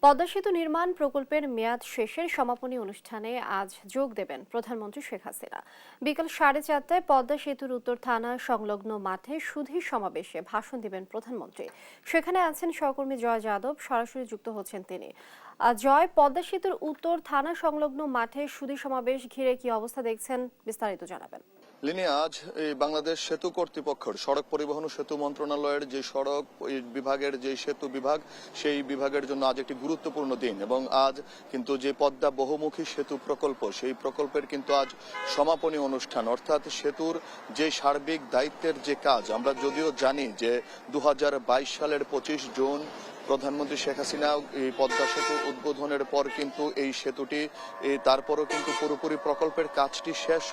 পদ্মা সেতু নির্মাণ প্রকল্পের মেয়াদ শেষের সমাপনী অনুষ্ঠানে আজ যোগ দেবেন প্রধানমন্ত্রী শেখ হাসিনা। বিকাল 4:30টায় পদ্মা সেতুর উত্তর থানা সংলগ্ন মাঠে সুধী সমাবেশে ভাষণ দিবেন প্রধানমন্ত্রী। সেখানে আছেন সহকর্মী জয় যাদব, সরাসরি যুক্ত হচ্ছেন তিনি। জয়, পদ্মা সেতুর উত্তর থানা সংলগ্ন মাঠে সুধী সমাবেশ ঘিরে কি অবস্থা দেখছেন, বিস্তারিত জানাবেন। লিনি, আজ এই বাংলাদেশ সেতু কর্তৃপক্ষের সড়ক পরিবহন ও সেতু মন্ত্রণালয়ের যে সড়ক বিভাগের যে সেতু বিভাগ, সেই বিভাগের জন্য আজ একটি গুরুত্বপূর্ণ দিন এবং আজ কিন্তু যে পদ্মা বহুমুখী সেতু প্রকল্প, সেই প্রকল্পের কিন্তু আজ সমাপনী অনুষ্ঠান, অর্থাৎ সেতুর যে সার্বিক দায়িত্বের যে কাজ। আমরা যদিও জানি যে 2022 সালের 25 জুন প্রধানমন্ত্রী শেখ হাসিনা এই পদ্মা সেতু উদ্বোধনের পর কিন্তু এই সেতুটি তারপরও কিন্তু পুরোপুরি প্রকল্পের কাজটি শেষ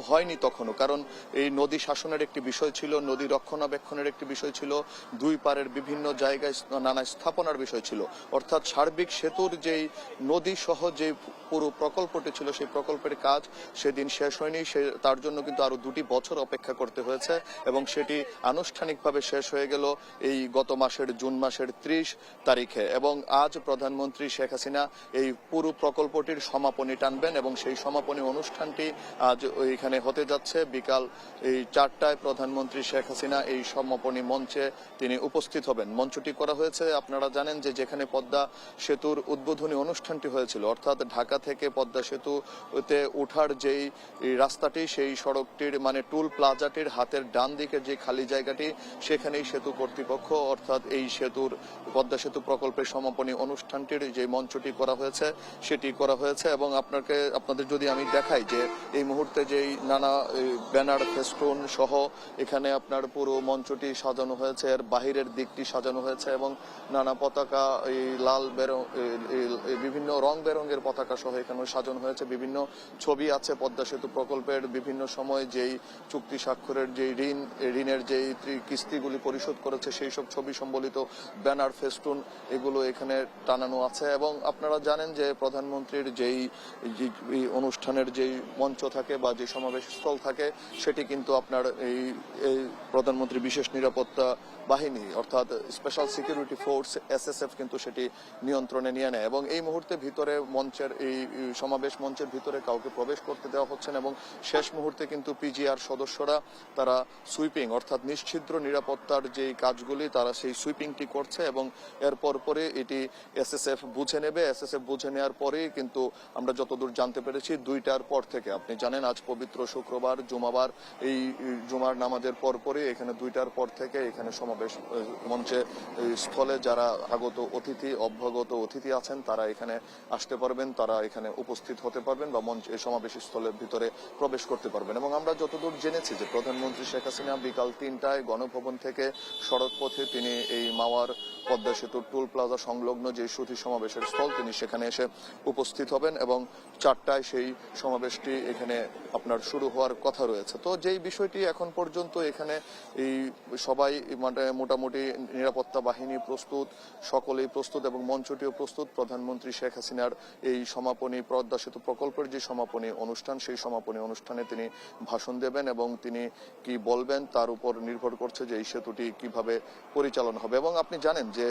হয়নি তখনও, কারণ এই নদী শাসনের একটি বিষয় ছিল, নদী রক্ষণাবেক্ষণের একটি বিষয় ছিল, দুই পারের বিভিন্ন জায়গায় নানা স্থাপনার বিষয় ছিল। অর্থাৎ সার্বিক সেতুর যেই নদী সহ যে পুরো প্রকল্পটি ছিল, সেই প্রকল্পের কাজ সেদিন শেষ হয়নি। তার জন্য কিন্তু আরো 2 বছর অপেক্ষা করতে হয়েছে এবং সেটি আনুষ্ঠানিকভাবে শেষ হয়ে গেল এই গত মাসের জুন মাসের 30 তারিখে। এবং আজ প্রধানমন্ত্রী শেখ হাসিনা এই পুরো প্রকল্পটির সমাপনী টানবেন এবং সেই সমাপনী অনুষ্ঠানটি আজ এখানে হতে যাচ্ছে। বিকাল 4টায় প্রধানমন্ত্রী শেখ হাসিনা এই সমাপনী মঞ্চে তিনি উপস্থিত হবেন। মঞ্চটি করা হয়েছে, আপনারা জানেন যে যেখানে পদ্মা সেতুর উদ্বোধনী অনুষ্ঠানটি হয়েছিল, অর্থাৎ ঢাকা থেকে পদ্মা সেতুতে ওঠার যেই রাস্তাটি, সেই সড়কটির মানে টুল প্লাজাটির হাতের ডান দিকের যে খালি জায়গাটি, সেখানেই সেতু কর্তৃপক্ষ অর্থাৎ এই সেতুর পদ্মা সেতু প্রকল্পের সমাপনী অনুষ্ঠানটির যে মঞ্চটি করা হয়েছে সেটি করা হয়েছে। এবং আপনাদের যদি আমি দেখাই যে এই মুহূর্তে যেই নানা ব্যানার ফেস্টুন সহ এখানে আপনার পুরো মঞ্চটি সাজানো হয়েছে, এর বাহিরের দিকটি সাজানো হয়েছে এবং নানা পতাকা, এই লাল বিভিন্ন রং বেরঙের পতাকা সহ এখানে সাজানো হয়েছে। বিভিন্ন ছবি আছে পদ্মা সেতু প্রকল্পের বিভিন্ন সময় যেই চুক্তি স্বাক্ষরের যেই ঋণের যেই কিস্তিগুলি পরিশোধ করেছে সেই সব ছবি সম্বলিত ব্যানার ফেস্টুন এগুলো এখানে টানানো আছে। এবং আপনারা জানেন যে প্রধানমন্ত্রীর যেই অনুষ্ঠানের যেই মঞ্চ থাকে বা যে সমাবেশ স্থল থাকে, সেটি কিন্তু আপনার এই প্রধানমন্ত্রী বিশেষ নিরাপত্তা বাহিনী অর্থাৎ স্পেশাল সিকিউরিটি ফোর্স SSF কিন্তু সেটি নিয়ন্ত্রণে নিয়ে নেয়। এবং এই মুহূর্তে ভিতরে মঞ্চের এই সমাবেশ মঞ্চের ভিতরে কাউকে প্রবেশ করতে দেওয়া হচ্ছে না এবং শেষ মুহূর্তে কিন্তু PGR সদস্যরা তারা সুইপিং অর্থাৎ নিশ্ছিদ্র নিরাপত্তার যে কাজগুলি তারা সেই সুইপিংটি করছে এবং এরপর পরে এটি SSF বুঝে নেবে। SSF বুঝে নেওয়ার পরেই কিন্তু আমরা যতদূর জানতে পেরেছি 2টার পর থেকে, আপনি জানেন আজ পবিত্র শুক্রবার জুমাবার, এই জুমার নামাজের পরে এখানে 2টার পর থেকে এখানে সমাবেশ মঞ্চে স্থলে যারা আগত অতিথি অভ্যাগত অতিথি আছেন তারা এখানে আসতে পারবেন, তারা এখানে উপস্থিত হতে পারবেন বা মঞ্চে সমাবেশ স্থলের ভিতরে প্রবেশ করতে পারবেন। এবং আমরা যতদূর জেনেছি যে প্রধানমন্ত্রী শেখ হাসিনা বিকাল 3টায় গণভবন থেকে সড়ক পথে তিনি এই মাওয়ার পদ্মা সেতুর টুল প্লাজা সংলগ্ন যে সুধী সমাবেশের স্থল তিনি সেখানে এসে উপস্থিত হবেন এবং 4টায় সেই সমাবেশটি এখানে আপনার শুরু হওয়ার কথা রয়েছে। তো যেই বিষয়টি এখন পর্যন্ত এখানে এই সবাই মানে মোটামুটি নিরাপত্তা বাহিনী প্রস্তুত, সকলেই প্রস্তুত এবং মঞ্চটিও প্রস্তুত। প্রধানমন্ত্রী শেখ হাসিনার এই সমাপনী পদ্মা সেতু প্রকল্পের যে সমাপনী অনুষ্ঠান, সেই সমাপনী অনুষ্ঠানে তিনি ভাষণ দেবেন এবং তিনি কি বলবেন তার উপর নির্ভর করছে যে এই সেতুটি কিভাবে পরিচালনা হবে। এবং আপনি জানেন যে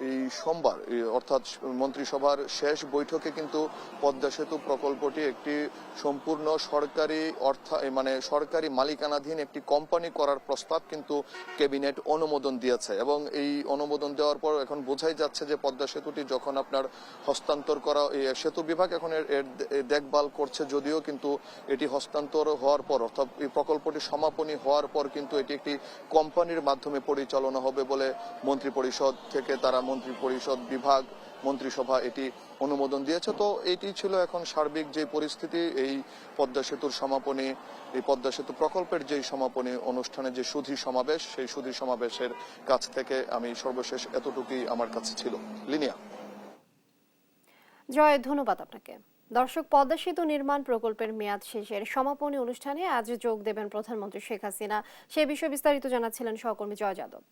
এই সোমবার অর্থাৎ মন্ত্রিসভার শেষ বৈঠকে কিন্তু পদ্মা সেতু প্রকল্পটি একটি সম্পূর্ণ সরকারি সরকারি মালিকানাধীন একটি কোম্পানি করার প্রস্তাব কিন্তু ক্যাবিনেট অনুমোদন দিয়েছে। এবং এই অনুমোদন দেওয়ার পর এখন বোঝাই যাচ্ছে যে পদ্মা সেতুটি যখন আপনার হস্তান্তর করা, সেতু বিভাগ এখন এর দেখভাল করছে যদিও, কিন্তু এটি হস্তান্তর হওয়ার পর অর্থাৎ এই প্রকল্পটি সমাপনী হওয়ার পর কিন্তু এটি একটি কোম্পানির মাধ্যমে পরিচালনা হবে বলে মন্ত্রিপরিষদ থেকে তারা মন্ত্রিপরিষদ বিভাগ মন্ত্রিসভা এটি অনুমোদন দিয়েছে। তো এটি ছিল এখন সার্বিক যে পরিস্থিতি এই পদ্মা সেতুর সমাপনী, এই পদ্মা সেতু প্রকল্পের যে সমাপনী অনুষ্ঠানে যে সুধী সমাবেশ, সেই সুধী সমাবেশের কাছ থেকে আমি সর্বশেষ এতটুকুই আমার কাছে ছিল। লিনিয়া। জয়, ধন্যবাদ আপনাকে। দর্শক, পদ্মা সেতু নির্মাণ প্রকল্পের মেয়াদ শেষের সমাপনী অনুষ্ঠানে আজ যোগ দেবেন প্রধানমন্ত্রী শেখ হাসিনা। সে বিষয়ে বিস্তারিত জানাচ্ছিলেন সহকর্মী জয় যাদব।